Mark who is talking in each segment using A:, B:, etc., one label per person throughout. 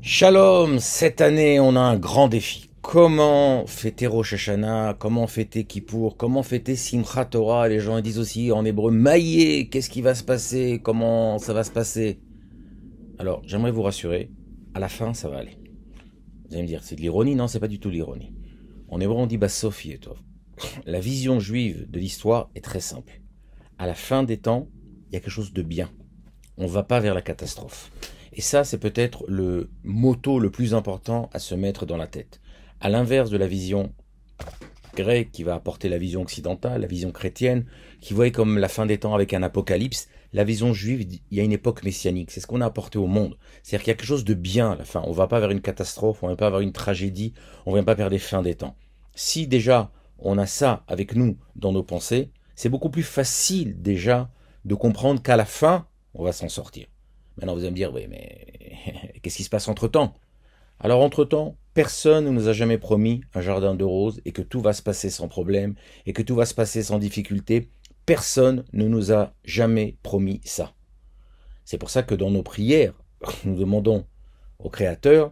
A: Shalom, cette année on a un grand défi. Comment fêter Rosh Hashanah, comment fêter Kippour, comment fêter Simchat Torah. Les gens disent aussi en hébreu Maïe, qu'est-ce qui va se passer, comment ça va se passer. Alors j'aimerais vous rassurer, à la fin ça va aller. Vous allez me dire, c'est de l'ironie? Non, c'est pas du tout l'ironie. En hébreu on dit Bassof Yetov. La vision juive de l'histoire est très simple. À la fin des temps, il y a quelque chose de bien. On ne va pas vers la catastrophe. Et ça, c'est peut-être le motto le plus important à se mettre dans la tête. À l'inverse de la vision grecque qui va apporter la vision occidentale, la vision chrétienne, qui voyait comme la fin des temps avec un apocalypse, la vision juive, il y a une époque messianique. C'est ce qu'on a apporté au monde. C'est-à-dire qu'il y a quelque chose de bien à la fin. On ne va pas vers une catastrophe, on ne va pas vers une tragédie, on ne va pas vers des fins des temps. Si déjà on a ça avec nous dans nos pensées, c'est beaucoup plus facile déjà de comprendre qu'à la fin, on va s'en sortir. Maintenant, vous allez me dire, oui, mais qu'est-ce qui se passe entre-temps? Alors, entre-temps, personne ne nous a jamais promis un jardin de roses et que tout va se passer sans problème et que tout va se passer sans difficulté. Personne ne nous a jamais promis ça. C'est pour ça que dans nos prières, nous demandons au Créateur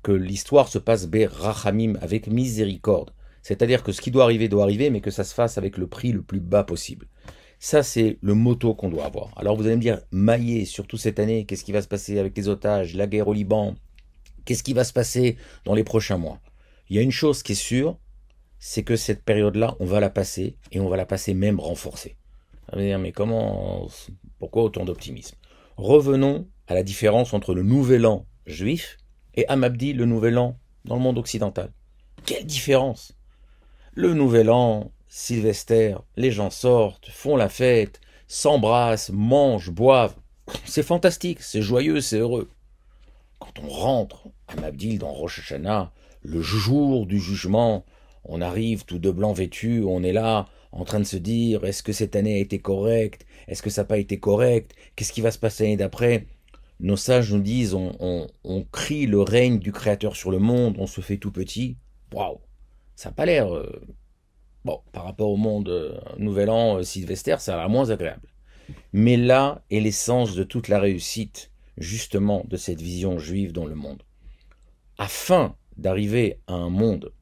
A: que l'histoire se passe berachamim, avec miséricorde. C'est-à-dire que ce qui doit arriver, mais que ça se fasse avec le prix le plus bas possible. Ça, c'est le motto qu'on doit avoir. Alors vous allez me dire, Maïe, surtout cette année, qu'est-ce qui va se passer avec les otages, la guerre au Liban? Qu'est-ce qui va se passer dans les prochains mois? Il y a une chose qui est sûre, c'est que cette période-là, on va la passer, et on va la passer même renforcée. Vous allez me dire, mais comment, pourquoi autant d'optimisme? Revenons à la différence entre le nouvel an juif et Hamabdi, le nouvel an dans le monde occidental. Quelle différence! Le nouvel an, Sylvester, les gens sortent, font la fête, s'embrassent, mangent, boivent. C'est fantastique, c'est joyeux, c'est heureux. Quand on rentre à Mabdil dans Rosh Hashanah, le jour du jugement, on arrive tout de blanc vêtu, on est là en train de se dire, est-ce que cette année a été correcte? Est-ce que ça n'a pas été correct? Qu'est-ce qui va se passer l'année d'après? Nos sages nous disent, on crie le règne du Créateur sur le monde, on se fait tout petit. Waouh, ça n'a pas l'air... Bon, par rapport au monde Nouvel An, Sylvester, ça a l'air moins agréable. Mais là est l'essence de toute la réussite, justement, de cette vision juive dans le monde. Afin d'arriver à un monde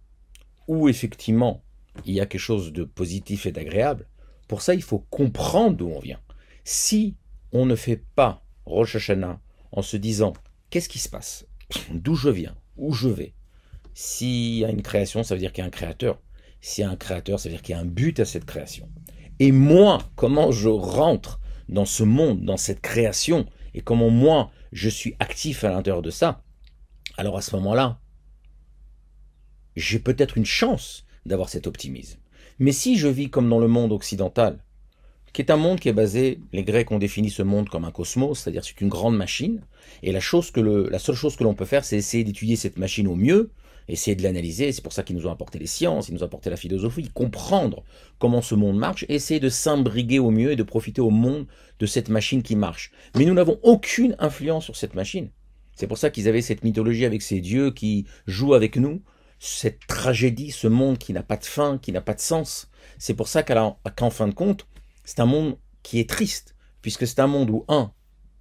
A: où, effectivement, il y a quelque chose de positif et d'agréable, pour ça, il faut comprendre d'où on vient. Si on ne fait pas Rosh Hashanah en se disant « Qu'est-ce qui se passe? D'où je viens? Où je vais ?» S'il y a une création, ça veut dire qu'il y a un créateur. S'il y a un créateur, ça veut dire qu'il y a un but à cette création. Et moi, comment je rentre dans ce monde, dans cette création, et comment moi, je suis actif à l'intérieur de ça, alors à ce moment-là, j'ai peut-être une chance d'avoir cet optimisme. Mais si je vis comme dans le monde occidental, qui est un monde qui est basé, les Grecs ont défini ce monde comme un cosmos, c'est-à-dire c'est une grande machine, et la seule chose que l'on peut faire, c'est essayer d'étudier cette machine au mieux, essayer de l'analyser, c'est pour ça qu'ils nous ont apporté les sciences, ils nous ont apporté la philosophie, comprendre comment ce monde marche, essayer de s'imbriguer au mieux et de profiter au monde de cette machine qui marche. Mais nous n'avons aucune influence sur cette machine. C'est pour ça qu'ils avaient cette mythologie avec ces dieux qui jouent avec nous, cette tragédie, ce monde qui n'a pas de fin, qui n'a pas de sens. C'est pour ça qu'en fin de compte, c'est un monde qui est triste, puisque c'est un monde où, un,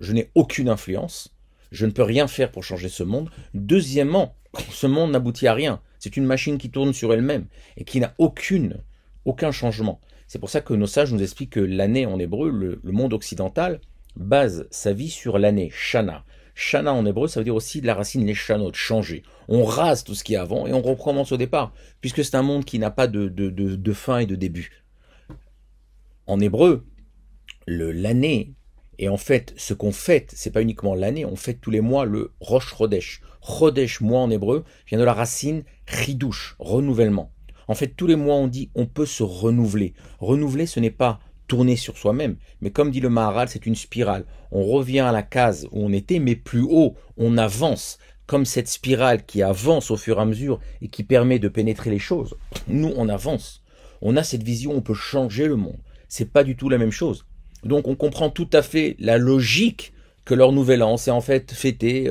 A: je n'ai aucune influence, je ne peux rien faire pour changer ce monde. Deuxièmement, ce monde n'aboutit à rien. C'est une machine qui tourne sur elle-même et qui n'a aucun changement. C'est pour ça que nos sages nous expliquent que l'année en hébreu, le monde occidental, base sa vie sur l'année, Shana. Shana en hébreu, ça veut dire aussi de la racine les shanot, changer. On rase tout ce qui est avant et on recommence au départ, puisque c'est un monde qui n'a pas de fin et de début. En hébreu, l'année, et en fait, ce qu'on fête, c'est pas uniquement l'année, on fête tous les mois le Rosh Chodesh. Chodesh, mois en hébreu, vient de la racine chidouche, renouvellement. En fait, tous les mois, on dit on peut se renouveler. Renouveler, ce n'est pas tourner sur soi-même, mais comme dit le Maharal, c'est une spirale. On revient à la case où on était, mais plus haut, on avance, comme cette spirale qui avance au fur et à mesure et qui permet de pénétrer les choses. Nous, on avance. On a cette vision, on peut changer le monde. C'est pas du tout la même chose. Donc on comprend tout à fait la logique que leur nouvel an, c'est en fait fêter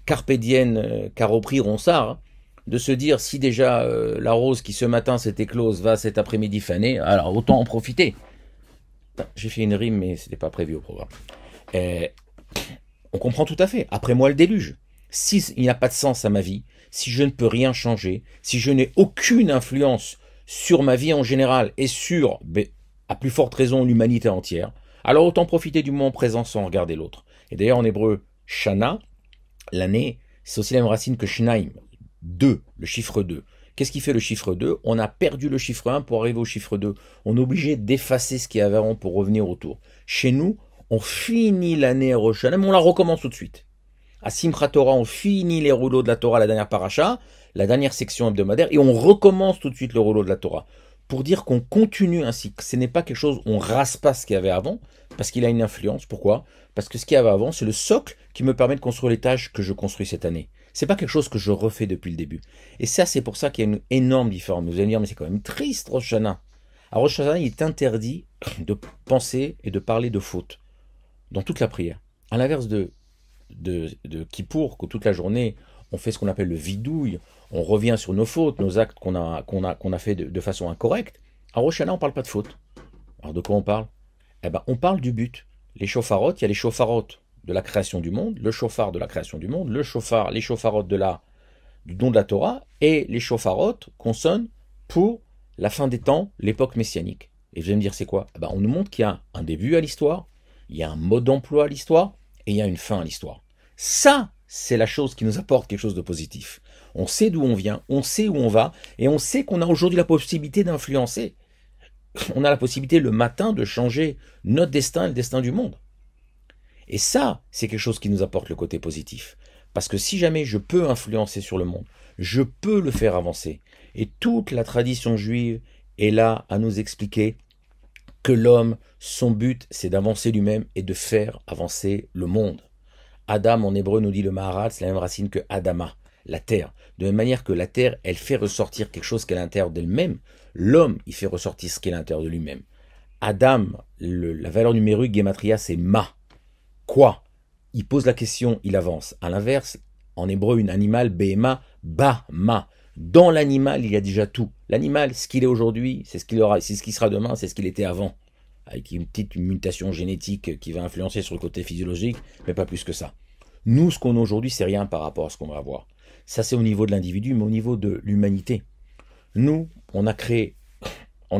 A: Carpe diem, Caropri Ronsard, de se dire si déjà la rose qui ce matin s'est éclose va cet après-midi faner, alors autant en profiter. J'ai fait une rime mais c'était pas prévu au programme. On comprend tout à fait. Après moi le déluge. s'il n'y a pas de sens à ma vie, si je ne peux rien changer, si je n'ai aucune influence sur ma vie en général et sur, à plus forte raison, l'humanité entière, alors autant profiter du moment présent sans regarder l'autre. Et d'ailleurs, en hébreu, Shana, l'année, c'est aussi la même racine que Shnaim, 2, le chiffre 2. Qu'est-ce qui fait le chiffre 2? On a perdu le chiffre 1 pour arriver au chiffre 2. On est obligé d'effacer ce qu'il y avait avant pour revenir autour. Chez nous, on finit l'année à Rosh Hashanah, mais on la recommence tout de suite. À Simchat Torah, on finit les rouleaux de la Torah, la dernière paracha, la dernière section hebdomadaire, et on recommence tout de suite le rouleau de la Torah. Pour dire qu'on continue ainsi, que ce n'est pas quelque chose, on rase pas ce qu'il y avait avant, parce qu'il a une influence. Pourquoi? Parce que ce qu'il y avait avant, c'est le socle qui me permet de construire les tâches que je construis cette année. C'est pas quelque chose que je refais depuis le début. Et ça, c'est pour ça qu'il y a une énorme différence. Vous allez me dire, mais c'est quand même triste, Rosh Hashanah. À Rosh Hashanah, il est interdit de penser et de parler de faute dans toute la prière. À l'inverse de Kippour, que toute la journée, on fait ce qu'on appelle le vidouille, on revient sur nos fautes, nos actes qu'on a fait de façon incorrecte. À Rosh Hashanah, on ne parle pas de faute. Alors de quoi on parle? Eh ben, on parle du but. Les shofarot, il y a les shofarot de la création du monde, le shofar de la création du monde, les shofarot du don de la Torah, et les shofarot qu'on sonne pour la fin des temps, l'époque messianique. Et vous allez me dire, c'est quoi? Eh ben, on nous montre qu'il y a un début à l'histoire, il y a un mode d'emploi à l'histoire, et il y a une fin à l'histoire. Ça, c'est la chose qui nous apporte quelque chose de positif. On sait d'où on vient, on sait où on va, et on sait qu'on a aujourd'hui la possibilité d'influencer. On a la possibilité le matin de changer notre destin et le destin du monde. Et ça, c'est quelque chose qui nous apporte le côté positif. Parce que si jamais je peux influencer sur le monde, je peux le faire avancer. Et toute la tradition juive est là à nous expliquer que l'homme, son but, c'est d'avancer lui-même et de faire avancer le monde. Adam, en hébreu, nous dit le Maharal, c'est la même racine que Adama, la terre. De la même manière que la terre, elle fait ressortir quelque chose qu'elle a à l'intérieur d'elle-même, l'homme, il fait ressortir ce qu'il a à l'intérieur de lui-même. Adam, la valeur numérique, Gematria, c'est Ma. Quoi? Il pose la question, il avance. À l'inverse, en hébreu, un animal, Behema, Ba, Ma. Dans l'animal, il y a déjà tout. L'animal, ce qu'il est aujourd'hui, c'est ce qu'il aura, c'est ce qu'il sera demain, c'est ce qu'il était avant. Avec une petite mutation génétique qui va influencer sur le côté physiologique, mais pas plus que ça. Nous, ce qu'on a aujourd'hui, c'est rien par rapport à ce qu'on va avoir. Ça, c'est au niveau de l'individu, mais au niveau de l'humanité. Nous, on a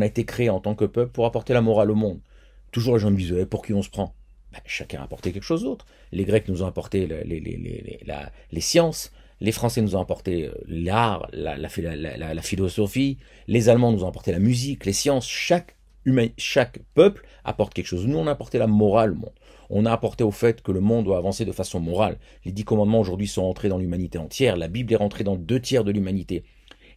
A: été créé en tant que peuple pour apporter la morale au monde. Toujours les gens me disent, pour qui on se prend? Ben, chacun a apporté quelque chose d'autre. Les Grecs nous ont apporté les sciences, les Français nous ont apporté l'art, la philosophie, les Allemands nous ont apporté la musique, les sciences. Chaque peuple apporte quelque chose. Nous, on a apporté la morale au monde. On a apporté au fait que le monde doit avancer de façon morale. Les 10 commandements aujourd'hui sont entrés dans l'humanité entière. La Bible est rentrée dans 2 tiers de l'humanité.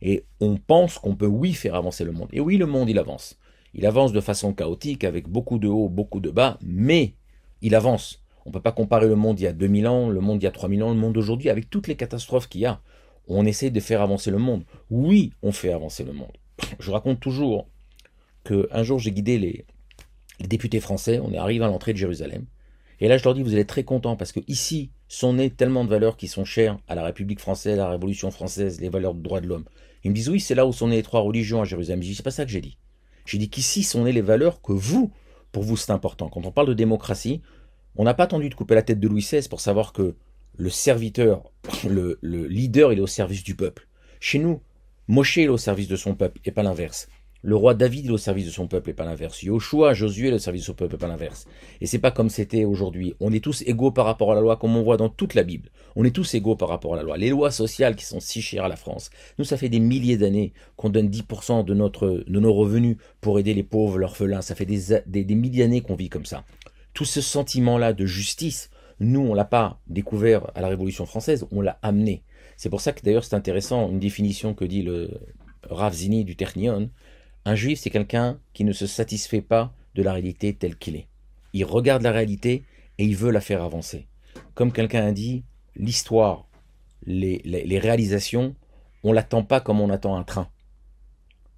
A: Et on pense qu'on peut, oui, faire avancer le monde. Et oui, le monde, il avance. Il avance de façon chaotique, avec beaucoup de hauts, beaucoup de bas, mais il avance. On ne peut pas comparer le monde il y a 2000 ans, le monde il y a 3000 ans, le monde d'aujourd'hui, avec toutes les catastrophes qu'il y a. On essaie de faire avancer le monde. Oui, on fait avancer le monde. Je raconte toujours qu'un jour, j'ai guidé les députés français, on est arrivé à l'entrée de Jérusalem, et là, je leur dis, vous allez être très contents, parce que ici sont nées tellement de valeurs qui sont chères à la République française, à la Révolution française, les valeurs de droits de l'homme. Ils me disent, oui, c'est là où sont nées les 3 religions à Jérusalem. Je dis, c'est pas ça que j'ai dit. J'ai dit qu'ici sont nées les valeurs que vous, pour vous, c'est important. Quand on parle de démocratie, on n'a pas attendu de couper la tête de Louis XVI pour savoir que le serviteur, le leader, il est au service du peuple. Chez nous, Moshe est au service de son peuple, et pas l'inverse. Le roi David est au service de son peuple, et pas l'inverse. Yoshua, Josué est au service de son peuple, et pas l'inverse. Et c'est pas comme c'était aujourd'hui. On est tous égaux par rapport à la loi, comme on voit dans toute la Bible. On est tous égaux par rapport à la loi. Les lois sociales qui sont si chères à la France. Nous, ça fait des milliers d'années qu'on donne 10% de nos revenus pour aider les pauvres, l'orphelin. Ça fait des milliers d'années qu'on vit comme ça. Tout ce sentiment-là de justice, nous, on l'a pas découvert à la Révolution française, on l'a amené. C'est pour ça que d'ailleurs c'est intéressant, une définition que dit le Rav Zini du Technion. Un juif, c'est quelqu'un qui ne se satisfait pas de la réalité telle qu'il est. Il regarde la réalité et il veut la faire avancer. Comme quelqu'un a dit, l'histoire, les réalisations, on l'attend pas comme on attend un train.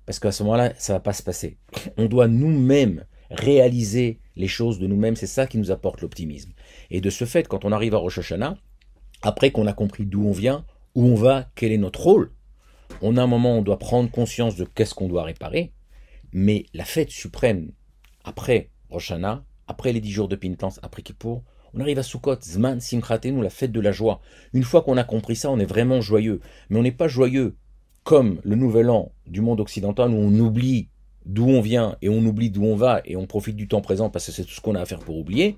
A: Parce qu'à ce moment-là, ça va pas se passer. On doit nous-mêmes réaliser les choses de nous-mêmes, c'est ça qui nous apporte l'optimisme. Et de ce fait, quand on arrive à Rosh Hashanah, après qu'on a compris d'où on vient, où on va, quel est notre rôle, on a un moment où on doit prendre conscience de qu'est-ce qu'on doit réparer, mais la fête suprême, après Rosh Hashanah, après les 10 jours de pénitence, après Kippour, On arrive à Sukkot, Zman Simchatenu, la fête de la joie. Une fois qu'on a compris ça, on est vraiment joyeux. Mais on n'est pas joyeux comme le nouvel an du monde occidental où on oublie d'où on vient et on oublie d'où on va et on profite du temps présent parce que c'est tout ce qu'on a à faire pour oublier.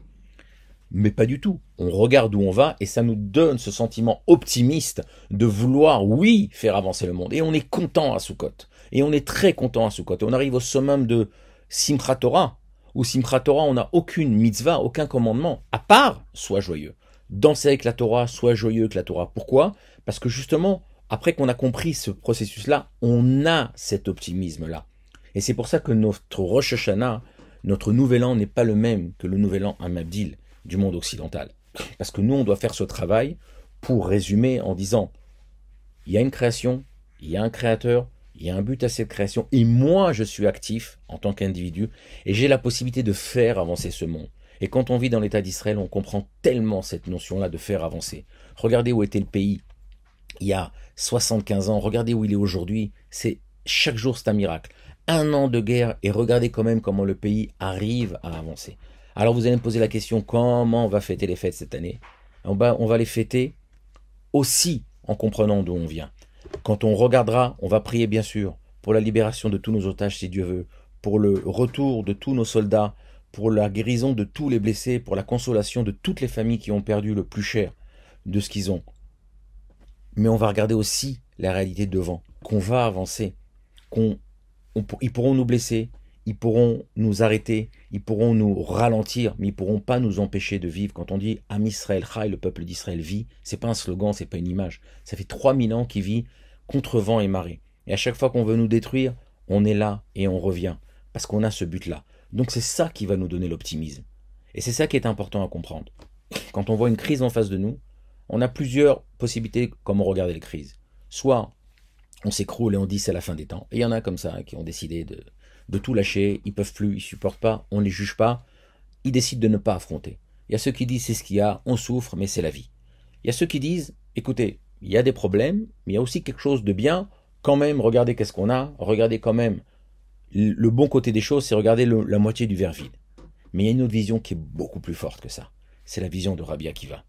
A: Mais pas du tout. On regarde où on va et ça nous donne ce sentiment optimiste de vouloir, oui, faire avancer le monde. Et on est content à Sukkot. Et on est très content à Sukkot. Et on arrive au summum de Simchat Torah, où Simchat Torah, on n'a aucune mitzvah, aucun commandement, à part sois joyeux. Danser avec la Torah, sois joyeux avec la Torah. Pourquoi? Parce que justement, après qu'on a compris ce processus-là, on a cet optimisme-là. Et c'est pour ça que notre Rosh Hashanah, notre nouvel an n'est pas le même que le nouvel an Hamabdil du monde occidental. Parce que nous, on doit faire ce travail pour résumer en disant, il y a une création, il y a un créateur, il y a un but à cette création, et moi, je suis actif en tant qu'individu, et j'ai la possibilité de faire avancer ce monde. Et quand on vit dans l'État d'Israël, on comprend tellement cette notion-là de faire avancer. Regardez où était le pays il y a 75 ans, regardez où il est aujourd'hui, chaque jour c'est un miracle. Un an de guerre, et regardez quand même comment le pays arrive à avancer. Alors vous allez me poser la question, comment on va fêter les fêtes cette année? On va les fêter aussi en comprenant d'où on vient. Quand on regardera, on va prier bien sûr pour la libération de tous nos otages si Dieu veut, pour le retour de tous nos soldats, pour la guérison de tous les blessés, pour la consolation de toutes les familles qui ont perdu le plus cher de ce qu'ils ont. Mais on va regarder aussi la réalité devant, qu'on va avancer, ils pourront nous blesser, ils pourront nous arrêter, ils pourront nous ralentir, mais ils pourront pas nous empêcher de vivre. Quand on dit Am Israël Chai, le peuple d'Israël vit, c'est pas un slogan, c'est pas une image. Ça fait 3000 ans qu'il vit contre vent et marée. Et à chaque fois qu'on veut nous détruire, on est là et on revient. Parce qu'on a ce but-là. Donc c'est ça qui va nous donner l'optimisme. Et c'est ça qui est important à comprendre. Quand on voit une crise en face de nous, on a plusieurs possibilités comment regarder les crises. Soit on s'écroule et on dit c'est la fin des temps. Et il y en a comme ça qui ont décidé de tout lâcher, ils peuvent plus, ils supportent pas, on ne les juge pas, ils décident de ne pas affronter. Il y a ceux qui disent c'est ce qu'il y a, on souffre, mais c'est la vie. Il y a ceux qui disent, écoutez, il y a des problèmes, mais il y a aussi quelque chose de bien, quand même, regardez qu'est-ce qu'on a, regardez quand même le bon côté des choses, c'est regarder la moitié du verre vide. Mais il y a une autre vision qui est beaucoup plus forte que ça. C'est la vision de Rabbi Akiva.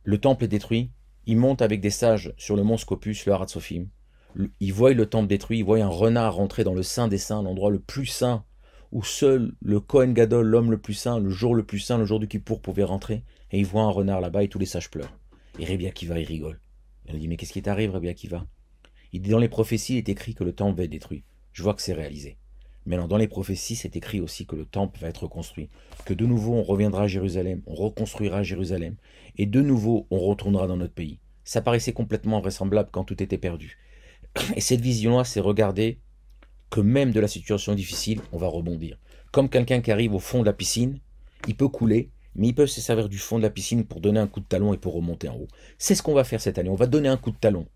A: Le temple est détruit, il monte avec des sages sur le mont Scopus, le Harat Sophim. Il voit le temple détruit, il voit un renard rentrer dans le saint des saints, l'endroit le plus saint, où seul le Kohen Gadol, l'homme le plus saint, le jour du Kippour, pouvait rentrer, et il voit un renard là-bas et tous les sages pleurent. Et Rabbi Akiva, il rigole. Il dit, mais qu'est-ce qui t'arrive, Rabbi Akiva? Il dit, dans les prophéties, il est écrit que le temple va être détruit. Je vois que c'est réalisé. Mais alors, dans les prophéties, c'est écrit aussi que le temple va être reconstruit, que de nouveau on reviendra à Jérusalem, on reconstruira Jérusalem, et de nouveau on retournera dans notre pays. Ça paraissait complètement vraisemblable quand tout était perdu. Et cette vision-là, c'est regarder que même de la situation difficile, on va rebondir. Comme quelqu'un qui arrive au fond de la piscine, il peut couler, mais il peut se servir du fond de la piscine pour donner un coup de talon et pour remonter en haut. C'est ce qu'on va faire cette année, on va donner un coup de talon.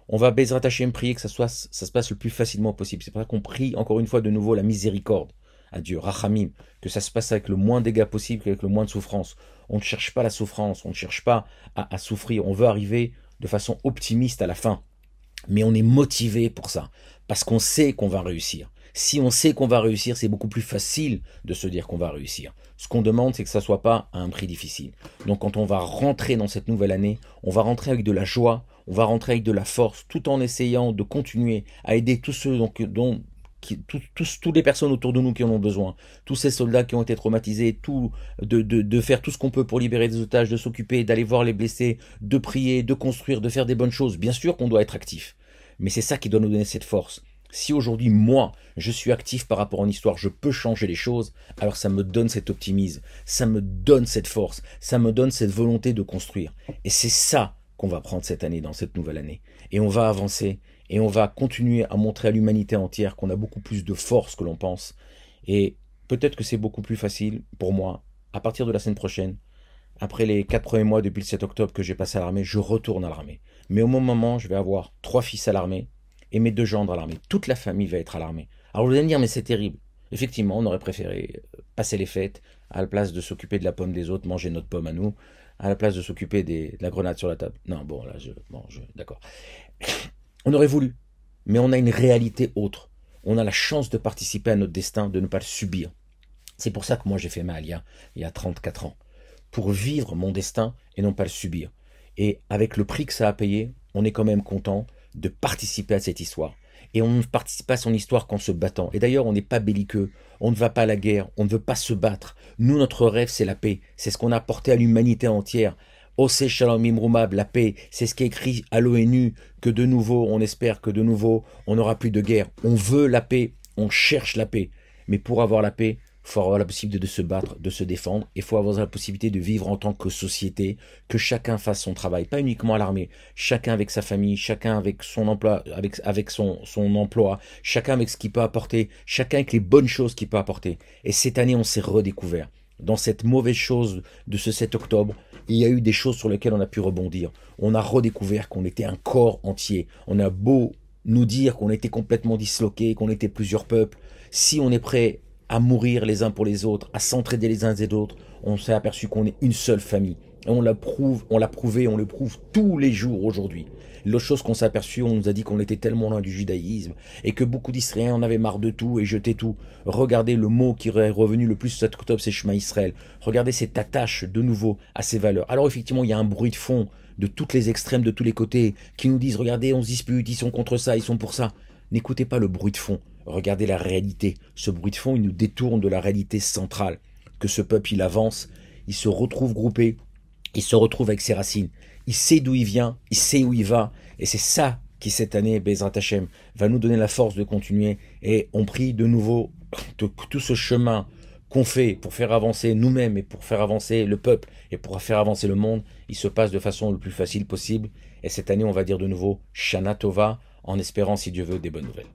A: On va Bezrat Hashem prier que ça se passe le plus facilement possible. C'est pour ça qu'on prie encore une fois de nouveau la miséricorde à Dieu, Rachamim, que ça se passe avec le moins de dégâts possible, avec le moins de souffrance. On ne cherche pas la souffrance, on ne cherche pas à souffrir, on veut arriver de façon optimiste à la fin. Mais on est motivé pour ça, parce qu'on sait qu'on va réussir. Si on sait qu'on va réussir, c'est beaucoup plus facile de se dire qu'on va réussir. Ce qu'on demande, c'est que ça ne soit pas à un prix difficile. Donc quand on va rentrer dans cette nouvelle année, on va rentrer avec de la joie, on va rentrer avec de la force, tout en essayant de continuer à aider tous ceux toutes les personnes autour de nous qui en ont besoin, tous ces soldats qui ont été traumatisés, de faire tout ce qu'on peut pour libérer des otages, de s'occuper, d'aller voir les blessés, de prier, de construire, de faire des bonnes choses. Bien sûr qu'on doit être actif, mais c'est ça qui doit nous donner cette force. Si aujourd'hui, moi, je suis actif par rapport à une histoire, je peux changer les choses, alors ça me donne cet optimisme, ça me donne cette force, ça me donne cette volonté de construire. Et c'est ça qu'on va prendre cette année, dans cette nouvelle année. Et on va avancer, et on va continuer à montrer à l'humanité entière qu'on a beaucoup plus de force que l'on pense. Et peut-être que c'est beaucoup plus facile pour moi, à partir de la semaine prochaine, après les 4 premiers mois depuis le 7 octobre que j'ai passé à l'armée, je retourne à l'armée. Mais au moment, je vais avoir 3 fils à l'armée, et mes 2 gendres à l'armée. Toute la famille va être à l'armée. Alors vous allez me dire, mais c'est terrible. Effectivement, on aurait préféré passer les fêtes, à la place de s'occuper de la pomme des autres, manger notre pomme à nous, à la place de s'occuper de la grenade sur la table. Non, bon, là, d'accord. On aurait voulu, mais on a une réalité autre. On a la chance de participer à notre destin, de ne pas le subir. C'est pour ça que moi j'ai fait ma alia il y a 34 ans. pour vivre mon destin et non pas le subir. Et avec le prix que ça a payé, on est quand même content de participer à cette histoire. Et on ne participe pas à son histoire qu'en se battant. Et d'ailleurs, on n'est pas belliqueux, on ne va pas à la guerre, on ne veut pas se battre. Nous, notre rêve, c'est la paix. C'est ce qu'on a apporté à l'humanité entière. Ose Shalom Imroumab, la paix, c'est ce qui est écrit à l'ONU, que de nouveau, on espère que de nouveau, on n'aura plus de guerre. On veut la paix, on cherche la paix. Mais pour avoir la paix, il faut avoir la possibilité de se battre, de se défendre. Il faut avoir la possibilité de vivre en tant que société, que chacun fasse son travail, pas uniquement à l'armée. Chacun avec sa famille, chacun avec son emploi, avec son emploi, chacun avec ce qu'il peut apporter, chacun avec les bonnes choses qu'il peut apporter. Et cette année, on s'est redécouvert. Dans cette mauvaise chose de ce 7 octobre, il y a eu des choses sur lesquelles on a pu rebondir. On a redécouvert qu'on était un corps entier. On a beau nous dire qu'on était complètement disloqués, qu'on était plusieurs peuples. Si on est prêt à mourir les uns pour les autres, à s'entraider les uns et les autres, on s'est aperçu qu'on est une seule famille. Et on l'a prouvé, on le prouve tous les jours aujourd'hui. L'autre chose qu'on s'est aperçu, on nous a dit qu'on était tellement loin du judaïsme et que beaucoup d'Israéliens en avaient marre de tout et jetaient tout. Regardez le mot qui est revenu le plus ce 7 octobre, c'est Shema Israël. Regardez cette attache de nouveau à ces valeurs. Alors effectivement, il y a un bruit de fond de toutes les extrêmes, de tous les côtés, qui nous disent, regardez, on se dispute, ils sont contre ça, ils sont pour ça. N'écoutez pas le bruit de fond. Regardez la réalité. Ce bruit de fond, il nous détourne de la réalité centrale. Que ce peuple, il avance, il se retrouve groupé, il se retrouve avec ses racines. Il sait d'où il vient, il sait où il va. Et c'est ça qui, cette année, Bezrat Hashem, va nous donner la force de continuer. Et on prie de nouveau tout ce chemin qu'on fait pour faire avancer nous-mêmes et pour faire avancer le peuple et pour faire avancer le monde, il se passe de façon le plus facile possible. Et cette année, on va dire de nouveau Shana Tova, en espérant, si Dieu veut, des bonnes nouvelles.